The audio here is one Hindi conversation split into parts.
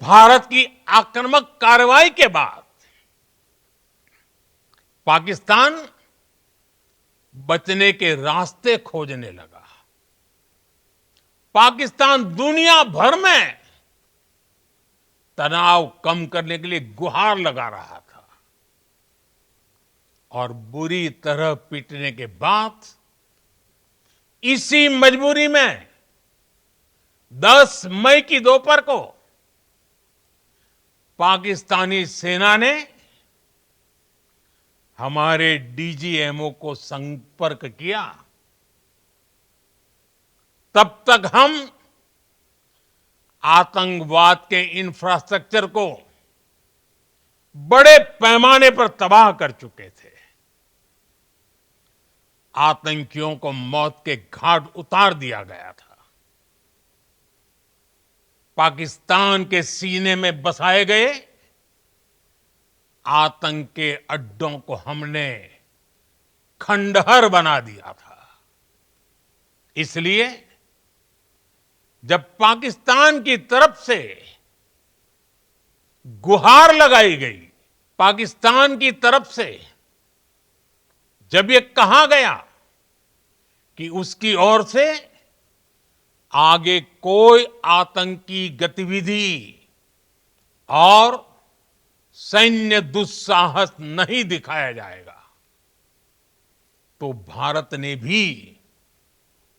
भारत की आक्रामक कार्रवाई के बाद पाकिस्तान बचने के रास्ते खोजने लगा। पाकिस्तान दुनिया भर में तनाव कम करने के लिए गुहार लगा रहा था और बुरी तरह पीटने के बाद इसी मजबूरी में 10 मई की दोपहर को पाकिस्तानी सेना ने हमारे डीजीएमओ को संपर्क किया। तब तक हम आतंकवाद के इंफ्रास्ट्रक्चर को बड़े पैमाने पर तबाह कर चुके थे। आतंकियों को मौत के घाट उतार दिया गया था। पाकिस्तान के सीने में बसाए गए आतंक के अड्डों को हमने खंडहर बना दिया था। इसलिए जब पाकिस्तान की तरफ से गुहार लगाई गई, पाकिस्तान की तरफ से जब ये कहा गया कि उसकी ओर से आगे कोई आतंकी गतिविधि और सैन्य दुस्साहस नहीं दिखाया जाएगा, तो भारत ने भी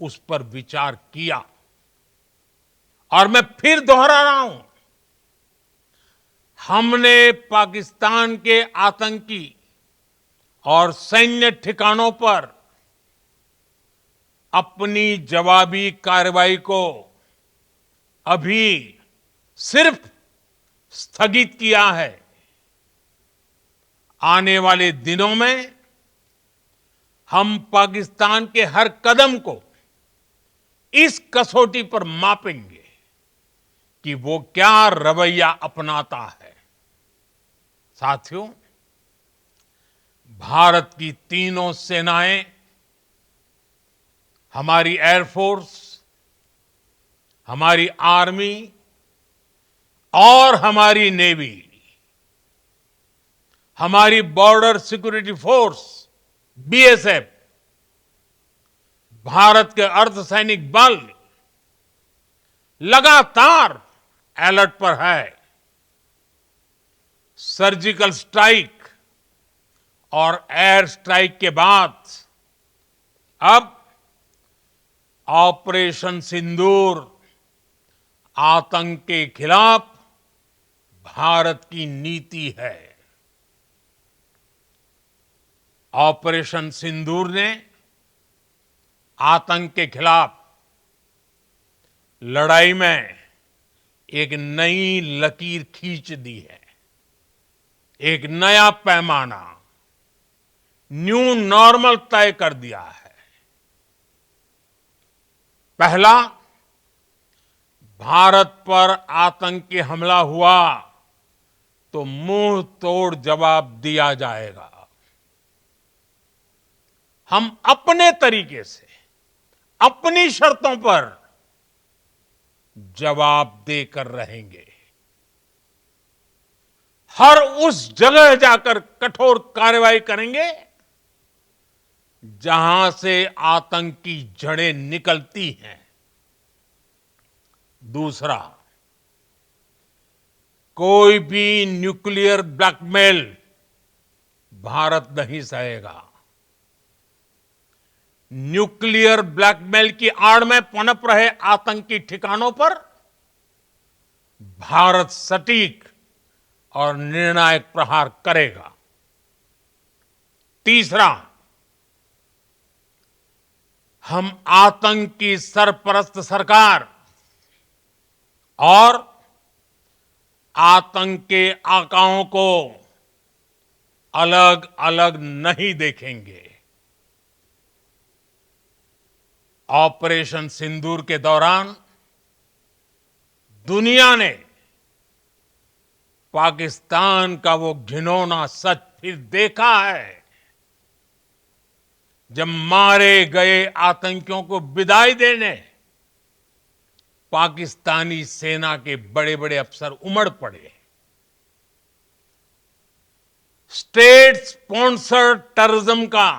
उस पर विचार किया। और मैं फिर दोहरा रहा हूं, हमने पाकिस्तान के आतंकी और सैन्य ठिकानों पर अपनी जवाबी कार्रवाई को अभी सिर्फ स्थगित किया है। आने वाले दिनों में हम पाकिस्तान के हर कदम को इस कसौटी पर मापेंगे कि वो क्या रवैया अपनाता है। साथियों, भारत की तीनों सेनाएं, हमारी एयरफोर्स, हमारी आर्मी और हमारी नेवी, हमारी border security force BSF, Bharat के अर्धसैनिक बल लगातार अलर्ट पर है। सर्जिकल स्ट्राइक और एयर स्ट्राइक के बाद अब ऑपरेशन सिंदूर आतंक के खिलाफ भारत की नीति है। ऑपरेशन सिंदूर ने आतंक के खिलाफ लड़ाई में एक नई लकीर खींच दी है, एक नया पैमाना, न्यू नॉर्मल तय कर दिया है। पहला, भारत पर आतंकी हमला हुआ तो मुंह तोड़ जवाब दिया जाएगा। हम अपने तरीके से, अपनी शर्तों पर जवाब देकर रहेंगे। हर उस जगह जाकर कठोर कार्रवाई करेंगे जहां से आतंक की जड़ें निकलती हैं। दूसरा, कोई भी न्यूक्लियर ब्लैकमेल भारत नहीं सहेगा। न्यूक्लियर ब्लैकमेल की आड़ में पनप रहे आतंकी ठिकानों पर भारत सटीक और निर्णायक प्रहार करेगा। तीसरा, हम आतंक की सरपरस्त सरकार और आतंक के आकाओं को अलग अलग नहीं देखेंगे। ऑपरेशन सिंदूर के दौरान दुनिया ने पाकिस्तान का वो घिनौना सच फिर देखा है, जब मारे गए आतंकियों को विदाई देने पाकिस्तानी सेना के बड़े बड़े अफसर उमड़ पड़े। स्टेट स्पॉन्सर्ड टेररिज्म का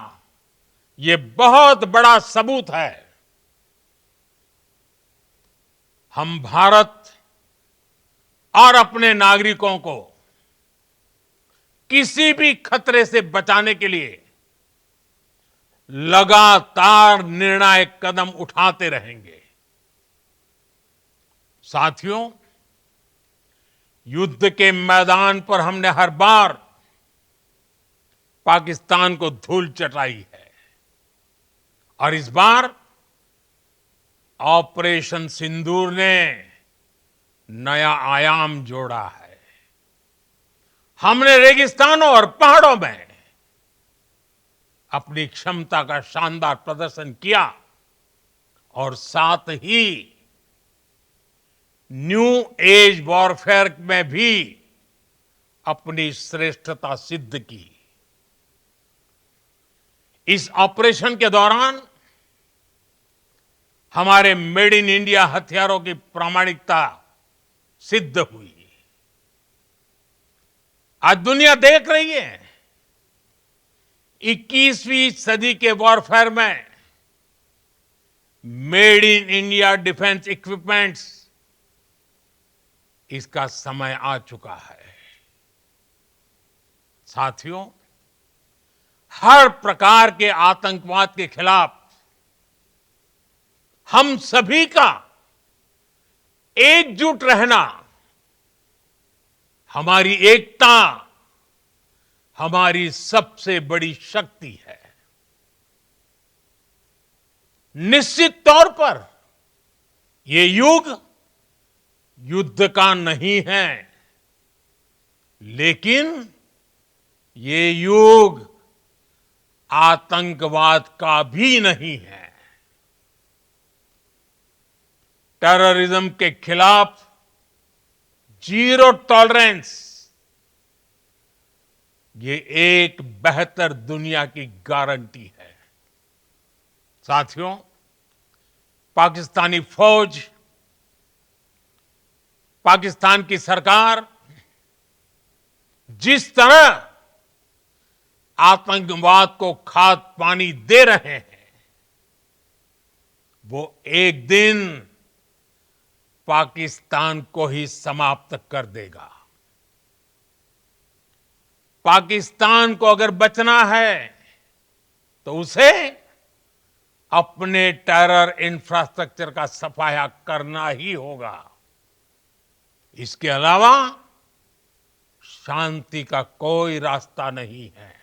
ये बहुत बड़ा सबूत है। हम भारत और अपने नागरिकों को किसी भी खतरे से बचाने के लिए लगातार निर्णायक कदम उठाते रहेंगे। साथियों, युद्ध के मैदान पर हमने हर बार पाकिस्तान को धूल चटाई है और इस बार ऑपरेशन सिंदूर ने नया आयाम जोड़ा है। हमने रेगिस्तानों और पहाड़ों में अपनी क्षमता का शानदार प्रदर्शन किया और साथ ही न्यू एज वॉरफेयर में भी अपनी श्रेष्ठता सिद्ध की। इस ऑपरेशन के दौरान हमारे मेड इन इंडिया हथियारों की प्रामाणिकता सिद्ध हुई। आज दुनिया देख रही है 21वीं सदी के वॉरफेयर में made in India defence equipments, इसका समय आ चुका है। साथियों, हर प्रकार के आतंकवाद के खिलाफ हम सभी का एकजुट रहना, हमारी एकता हमारी सबसे बड़ी शक्ति है। निश्चित तौर पर ये युग युद्ध का नहीं है, लेकिन ये युग आतंकवाद का भी नहीं है। टेररिज्म के खिलाफ जीरो टॉलरेंस, ये एक बेहतर दुनिया की गारंटी है। साथियों, पाकिस्तानी फौज, पाकिस्तान की सरकार जिस तरह आतंकवाद को खाद पानी दे रहे हैं, वो एक दिन पाकिस्तान को ही समाप्त कर देगा। पाकिस्तान को अगर बचना है तो उसे अपने टेरर इंफ्रास्ट्रक्चर का सफाया करना ही होगा। इसके अलावा शांति का कोई रास्ता नहीं है।